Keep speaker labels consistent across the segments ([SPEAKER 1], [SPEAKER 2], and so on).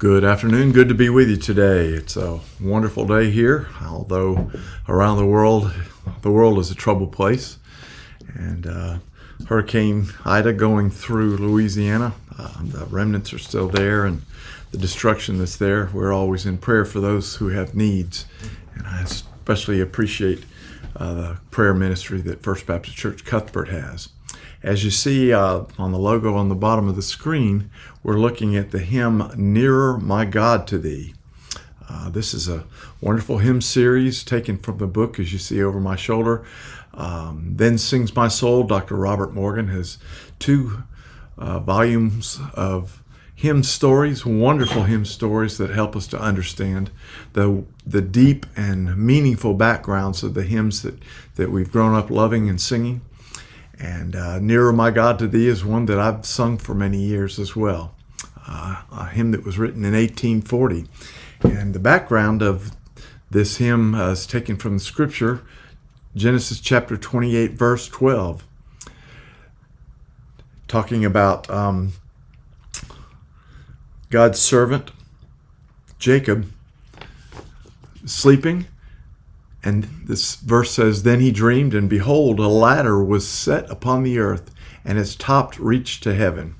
[SPEAKER 1] Good afternoon. Good to be with you today. It's a wonderful day here, although around the world is a troubled place. And Hurricane Ida going through Louisiana, the remnants are still there, and the destruction that's there. We're always in prayer for those who have needs. And I especially appreciate the prayer ministry that First Baptist Church Cuthbert has. As you see on the logo on the bottom of the screen, we're looking at the hymn, Nearer My God to Thee. This is a wonderful hymn series taken from the book, as you see over my shoulder. Then Sings My Soul. Dr. Robert Morgan has two volumes of hymn stories, wonderful hymn stories that help us to understand the deep and meaningful backgrounds of the hymns that we've grown up loving and singing. And Nearer My God to Thee is one that I've sung for many years as well, a hymn that was written in 1840. And the background of this hymn is taken from the scripture, Genesis chapter 28, verse 12, talking about God's servant, Jacob, sleeping. And this verse says, Then he dreamed, and behold, a ladder was set upon the earth, and its top reached to heaven.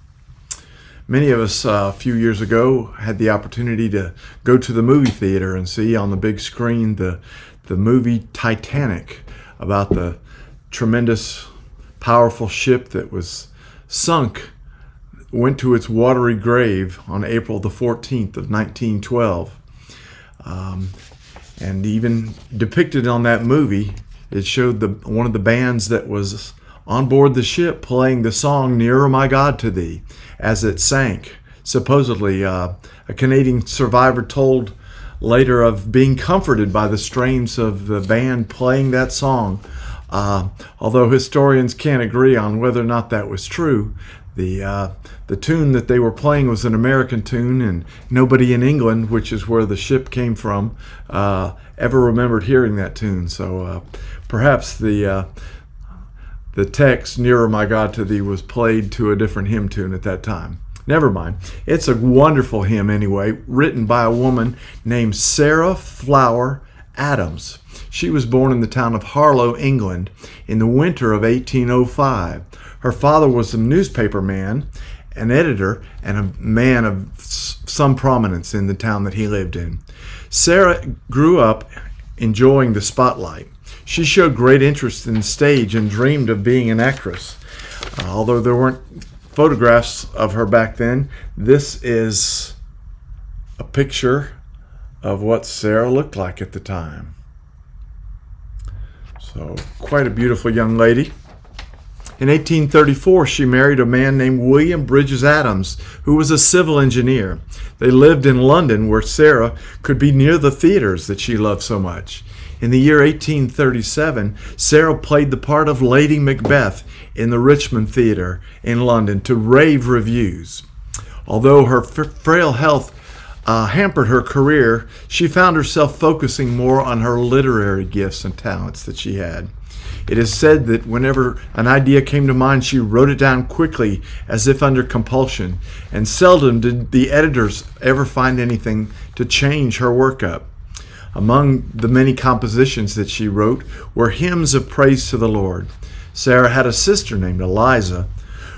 [SPEAKER 1] Many of us a few years ago had the opportunity to go to the movie theater and see on the big screen the movie Titanic, about the tremendous, powerful ship that was sunk, went to its watery grave on April the 14th of 1912. And even depicted on that movie, it showed one of the bands that was on board the ship playing the song Nearer My God to Thee as it sank. Supposedly, a Canadian survivor told later of being comforted by the strains of the band playing that song. Although historians can't agree on whether or not that was true, the tune that they were playing was an American tune, and nobody in England, which is where the ship came from, ever remembered hearing that tune. So perhaps the text, Nearer My God to Thee, was played to a different hymn tune at that time. Never mind. It's a wonderful hymn anyway, written by a woman named Sarah Flower Adams. She was born in the town of Harlow, England, in the winter of 1805. Her father was a newspaper man, an editor, and a man of some prominence in the town that he lived in. Sarah grew up enjoying the spotlight. She showed great interest in the stage and dreamed of being an actress. Although there weren't photographs of her back then, this is a picture of what Sarah looked like at the time. So, quite a beautiful young lady. In 1834, she married a man named William Bridges Adams, who was a civil engineer. They lived in London, where Sarah could be near the theaters that she loved so much. In the year 1837, Sarah played the part of Lady Macbeth in the Richmond Theatre in London to rave reviews. Although her frail health hampered her career, she found herself focusing more on her literary gifts and talents that she had. It is said that whenever an idea came to mind, she wrote it down quickly, as if under compulsion, and seldom did the editors ever find anything to change her work up. Among the many compositions that she wrote were hymns of praise to the Lord. Sarah had a sister named Eliza,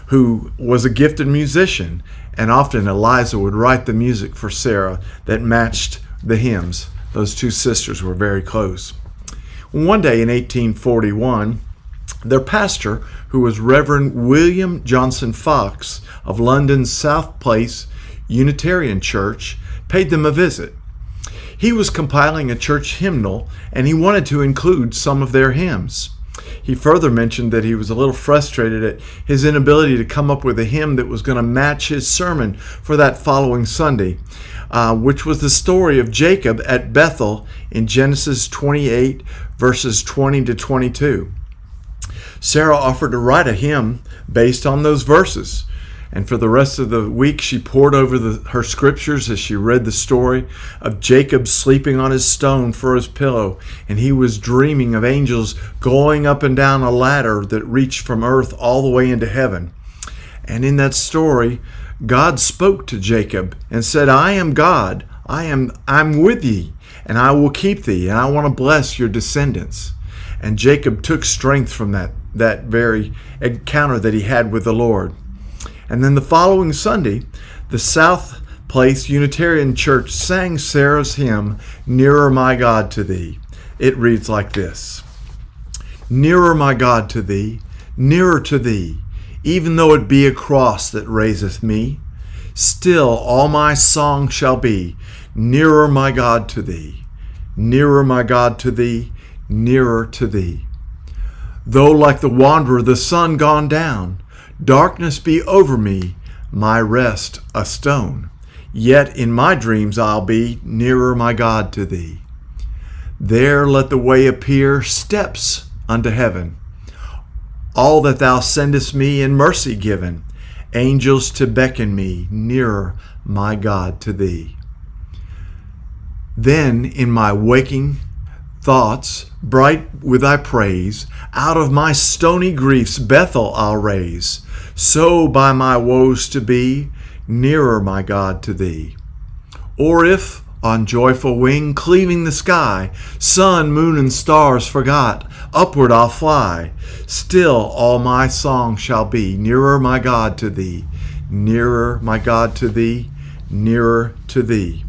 [SPEAKER 1] who was a gifted musician, and often Eliza would write the music for Sarah that matched the hymns. Those two sisters were very close. One day in 1841, their pastor, who was Reverend William Johnson Fox of London's South Place Unitarian Church, paid them a visit. He was compiling a church hymnal, and he wanted to include some of their hymns. He further mentioned that he was a little frustrated at his inability to come up with a hymn that was going to match his sermon for that following Sunday, which was the story of Jacob at Bethel in Genesis 28, verses 20 to 22. Sarah offered to write a hymn based on those verses. And for the rest of the week, she pored over her scriptures as she read the story of Jacob sleeping on his stone for his pillow. And he was dreaming of angels going up and down a ladder that reached from earth all the way into heaven. And in that story, God spoke to Jacob and said, I am God. I'm with thee, and I will keep thee, and I want to bless your descendants. And Jacob took strength from that very encounter that he had with the Lord. And then the following Sunday, the South Place Unitarian Church sang Sarah's hymn, Nearer My God to Thee. It reads like this: Nearer my God to thee, nearer to thee, even though it be a cross that raiseth me, still all my song shall be, nearer my God to thee, nearer my God to thee, nearer to thee. Though like the wanderer the sun gone down, darkness be over me, my rest a stone, yet in my dreams I'll be nearer my God to thee. There let the way appear steps unto heaven, all that thou sendest me in mercy given, angels to beckon me nearer my God to thee. Then in my waking thoughts, bright with thy praise, out of my stony griefs Bethel I'll raise, so by my woes to be nearer my God to thee. Or if on joyful wing, cleaving the sky, sun, moon, and stars forgot, upward I'll fly, still all my song shall be, nearer my God to thee, nearer my God to thee, nearer to thee.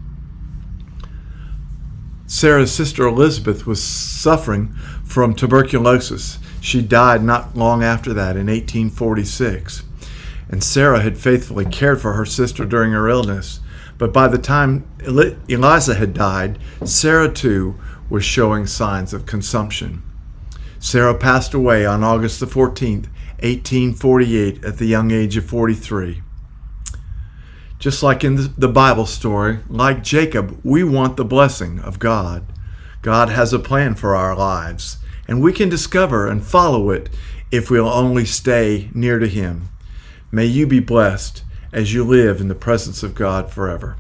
[SPEAKER 1] Sarah's sister Elizabeth was suffering from tuberculosis. She died not long after that in 1846. And Sarah had faithfully cared for her sister during her illness. But by the time Eliza had died, Sarah too was showing signs of consumption. Sarah passed away on August the 14th, 1848, at the young age of 43. Just like in the Bible story, like Jacob, we want the blessing of God. God has a plan for our lives, and we can discover and follow it if we'll only stay near to Him. May you be blessed as you live in the presence of God forever.